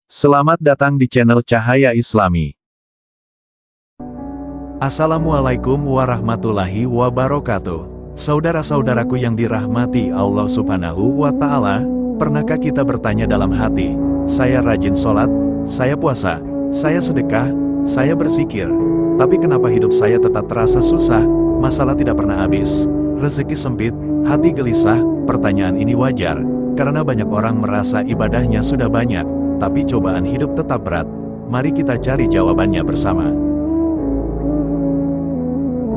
Selamat datang di channel Cahaya Islami. Assalamualaikum warahmatullahi wabarakatuh. Saudara-saudaraku yang dirahmati Allah Subhanahu wa Ta'ala, pernahkah kita bertanya dalam hati, saya rajin sholat, saya puasa, saya sedekah, saya berzikir, tapi kenapa hidup saya tetap terasa susah, masalah tidak pernah habis, rezeki sempit, hati gelisah? Pertanyaan ini wajar, karena banyak orang merasa ibadahnya sudah banyak, tapi cobaan hidup tetap berat. Mari kita cari jawabannya bersama.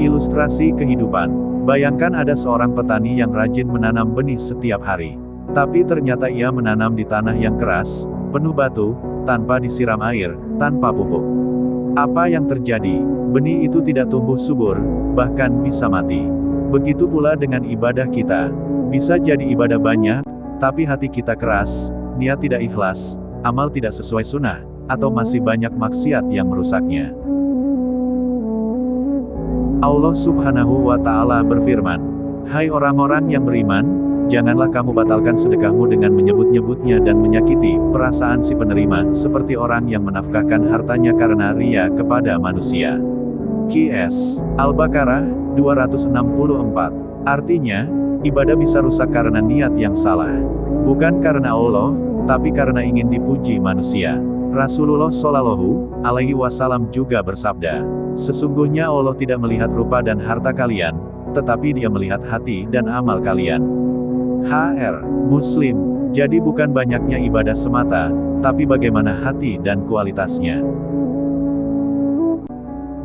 Ilustrasi kehidupan. Bayangkan ada seorang petani yang rajin menanam benih setiap hari. Tapi ternyata ia menanam di tanah yang keras, penuh batu, tanpa disiram air, tanpa pupuk. Apa yang terjadi? Benih itu tidak tumbuh subur, bahkan bisa mati. Begitu pula dengan ibadah kita. Bisa jadi ibadah banyak, tapi hati kita keras, niat tidak ikhlas, amal tidak sesuai sunnah, atau masih banyak maksiat yang merusaknya. Allah Subhanahu wa Ta'ala berfirman, "Hai orang-orang yang beriman, janganlah kamu batalkan sedekahmu dengan menyebut-nyebutnya dan menyakiti perasaan si penerima, seperti orang yang menafkahkan hartanya karena ria kepada manusia." QS Al-Baqarah 264. Artinya, ibadah bisa rusak karena niat yang salah. Bukan karena Allah, tapi karena ingin dipuji manusia. Rasulullah Shallallahu Alaihi Wasallam juga bersabda, "Sesungguhnya Allah tidak melihat rupa dan harta kalian, tetapi Dia melihat hati dan amal kalian." HR Muslim. Jadi bukan banyaknya ibadah semata, tapi bagaimana hati dan kualitasnya.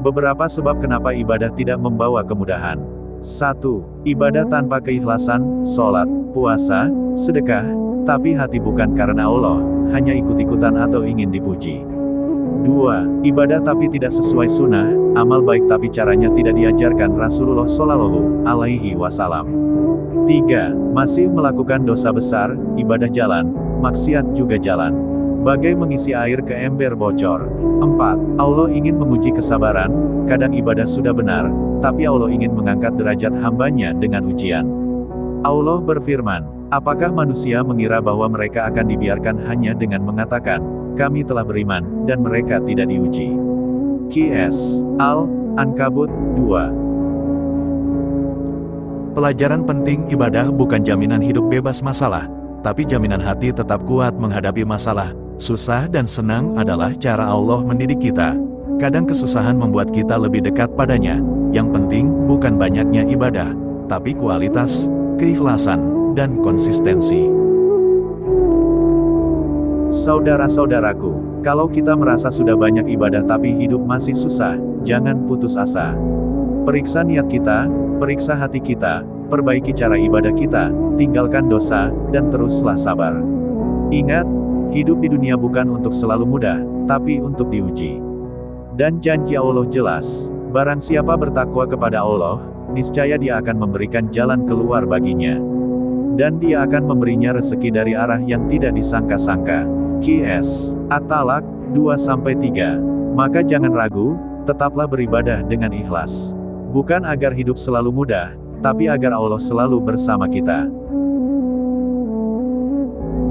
Beberapa sebab kenapa ibadah tidak membawa kemudahan. 1. Ibadah tanpa keikhlasan, sholat, puasa, sedekah, tapi hati bukan karena Allah, hanya ikut-ikutan atau ingin dipuji. 2. Ibadah tapi tidak sesuai sunnah, amal baik tapi caranya tidak diajarkan Rasulullah Shallallahu Alaihi Wasallam. 3. Masih melakukan dosa besar, ibadah jalan, maksiat juga jalan. Bagai mengisi air ke ember bocor. 4. Allah ingin menguji kesabaran, kadang ibadah sudah benar, tapi Allah ingin mengangkat derajat hambanya dengan ujian. Allah berfirman, "Apakah manusia mengira bahwa mereka akan dibiarkan hanya dengan mengatakan, kami telah beriman, dan mereka tidak diuji?" QS Al-Ankabut 2. Pelajaran penting, ibadah bukan jaminan hidup bebas masalah, tapi jaminan hati tetap kuat menghadapi masalah. Susah dan senang adalah cara Allah mendidik kita. Kadang kesusahan membuat kita lebih dekat padanya. Yang penting bukan banyaknya ibadah, tapi kualitas, keikhlasan, dan konsistensi. Saudara-saudaraku, kalau kita merasa sudah banyak ibadah tapi hidup masih susah, jangan putus asa. Periksa niat kita, periksa hati kita, perbaiki cara ibadah kita, tinggalkan dosa, dan teruslah sabar. Ingat, hidup di dunia bukan untuk selalu mudah, tapi untuk diuji. Dan janji Allah jelas, barang siapa bertakwa kepada Allah, niscaya Dia akan memberikan jalan keluar baginya. Dan Dia akan memberinya rezeki dari arah yang tidak disangka-sangka. QS At-Talaq 2-3. Maka jangan ragu, tetaplah beribadah dengan ikhlas. Bukan agar hidup selalu mudah, tapi agar Allah selalu bersama kita.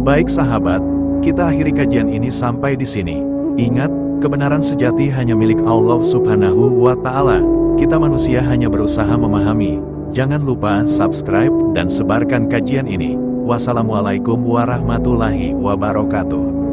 Baik sahabat, kita akhiri kajian ini sampai di sini. Ingat, kebenaran sejati hanya milik Allah Subhanahu wa Ta'ala. Kita manusia hanya berusaha memahami. Jangan lupa subscribe dan sebarkan kajian ini. Wassalamualaikum warahmatullahi wabarakatuh.